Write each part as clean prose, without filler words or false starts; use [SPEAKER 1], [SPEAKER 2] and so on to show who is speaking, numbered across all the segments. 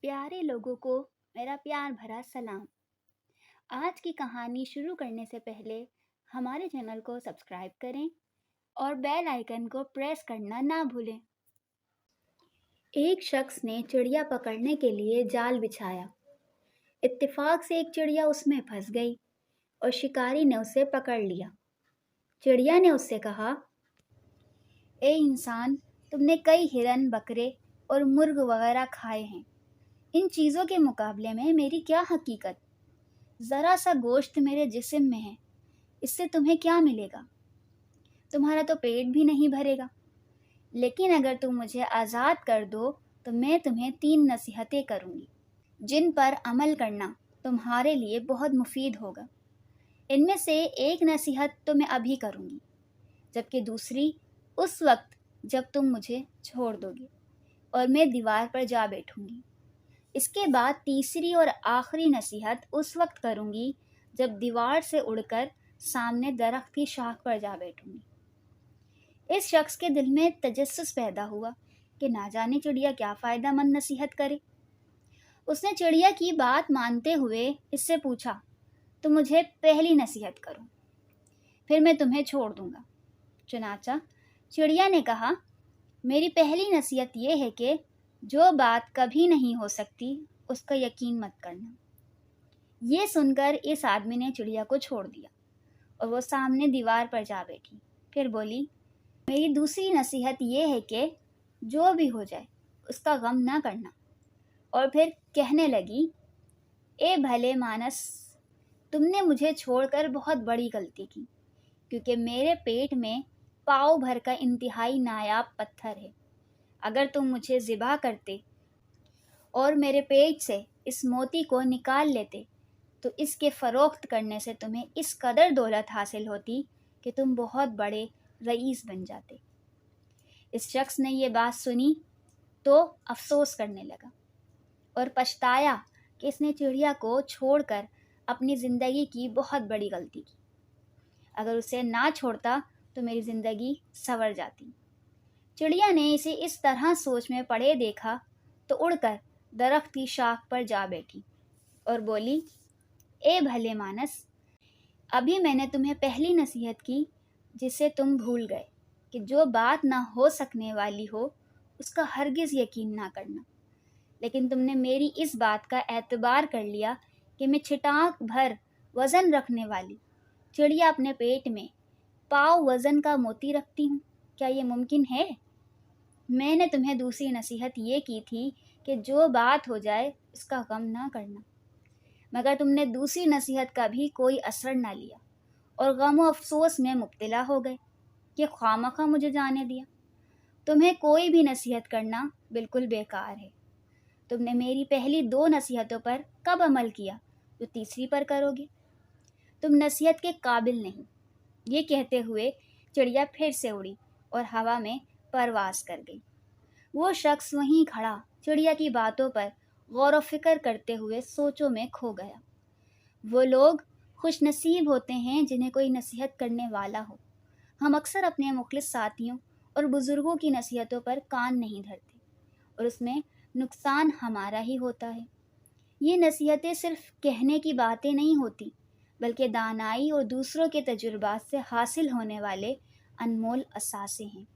[SPEAKER 1] प्यारे लोगों को मेरा प्यार भरा सलाम। आज की कहानी शुरू करने से पहले हमारे चैनल को सब्सक्राइब करें और बेल आइकन को प्रेस करना ना भूलें। एक शख्स ने चिड़िया पकड़ने के लिए जाल बिछाया। इत्तेफाक से एक चिड़िया उसमें फंस गई और शिकारी ने उसे पकड़ लिया। चिड़िया ने उससे कहा, ए इंसान, तुमने कई हिरन, बकरे और मुर्ग वगैरह खाए हैं। इन चीज़ों के मुकाबले में मेरी क्या हकीकत? ज़रा सा गोश्त मेरे जिस्म में है, इससे तुम्हें क्या मिलेगा? तुम्हारा तो पेट भी नहीं भरेगा। लेकिन अगर तुम मुझे आज़ाद कर दो तो मैं तुम्हें 3 नसीहतें करूँगी, जिन पर अमल करना तुम्हारे लिए बहुत मुफीद होगा। इनमें से एक नसीहत तो मैं अभी करूँगी, जबकि दूसरी उस वक्त जब तुम मुझे छोड़ दोगे और मैं दीवार पर जा बैठूँगी। इसके बाद तीसरी और आखिरी नसीहत उस वक्त करूँगी जब दीवार से उड़कर सामने दरख्त की शाख पर जा बैठूँगी। इस शख्स के दिल में तजस्सुस पैदा हुआ कि ना जाने चिड़िया क्या फ़ायदेमंद नसीहत करे। उसने चिड़िया की बात मानते हुए इससे पूछा, तो मुझे पहली नसीहत करो, फिर मैं तुम्हें छोड़ दूँगा। चुनाचा चिड़िया ने कहा, मेरी पहली नसीहत ये है कि जो बात कभी नहीं हो सकती उसका यकीन मत करना। ये सुनकर इस आदमी ने चिड़िया को छोड़ दिया और वो सामने दीवार पर जा बैठी। फिर बोली, मेरी दूसरी नसीहत ये है कि जो भी हो जाए उसका गम ना करना। और फिर कहने लगी, ए भले मानस, तुमने मुझे छोड़कर बहुत बड़ी गलती की, क्योंकि मेरे पेट में पाव भर का इंतहाई नायाब पत्थर है। अगर तुम मुझे ज़िबा करते और मेरे पेट से इस मोती को निकाल लेते तो इसके फ़रोख्त करने से तुम्हें इस कदर दौलत हासिल होती कि तुम बहुत बड़े रईस बन जाते। इस शख्स ने ये बात सुनी तो अफसोस करने लगा और पछताया कि इसने चिड़िया को छोड़कर अपनी ज़िंदगी की बहुत बड़ी गलती की। अगर उसे ना छोड़ता तो मेरी ज़िंदगी संवर जाती। चिड़िया ने इसे इस तरह सोच में पड़े देखा तो उड़कर दरख्त की शाख पर जा बैठी और बोली, ए भले मानस, अभी मैंने तुम्हें पहली नसीहत की जिसे तुम भूल गए कि जो बात ना हो सकने वाली हो उसका हरगिज़ यकीन ना करना। लेकिन तुमने मेरी इस बात का एतबार कर लिया कि मैं छिटाक भर वज़न रखने वाली चिड़िया अपने पेट में पाव वज़न का मोती रखती हूँ। क्या ये मुमकिन है? मैंने तुम्हें दूसरी नसीहत ये की थी कि जो बात हो जाए उसका गम ना करना, मगर तुमने दूसरी नसीहत का भी कोई असर ना लिया और गम व अफसोस में मुब्तला हो गए कि खामखा मुझे जाने दिया। तुम्हें कोई भी नसीहत करना बिल्कुल बेकार है। तुमने मेरी पहली 2 नसीहतों पर कब अमल किया जो तीसरी पर करोगे? तुम नसीहत के काबिल नहीं। ये कहते हुए चिड़िया फिर से उड़ी और हवा में परवास कर गई। वो शख्स वहीं खड़ा चिड़िया की बातों पर गौर व फिक्र करते हुए सोचों में खो गया। वो लोग खुशनसीब होते हैं जिन्हें कोई नसीहत करने वाला हो। हम अक्सर अपने मुखलिस साथियों और बुज़ुर्गों की नसीहतों पर कान नहीं धरते और उसमें नुकसान हमारा ही होता है। ये नसीहतें सिर्फ कहने की बातें नहीं होती, बल्कि दानाई और दूसरों के तजुर्बात से हासिल होने वाले अनमोल असासे हैं,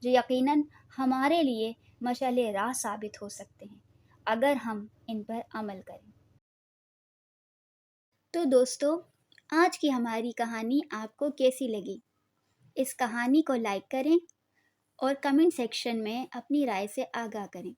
[SPEAKER 1] जो यकीनन हमारे लिए मशाले राह साबित हो सकते हैं अगर हम इन पर अमल करें। तो दोस्तों, आज की हमारी कहानी आपको कैसी लगी? इस कहानी को लाइक करें और कमेंट सेक्शन में अपनी राय से आगाह करें।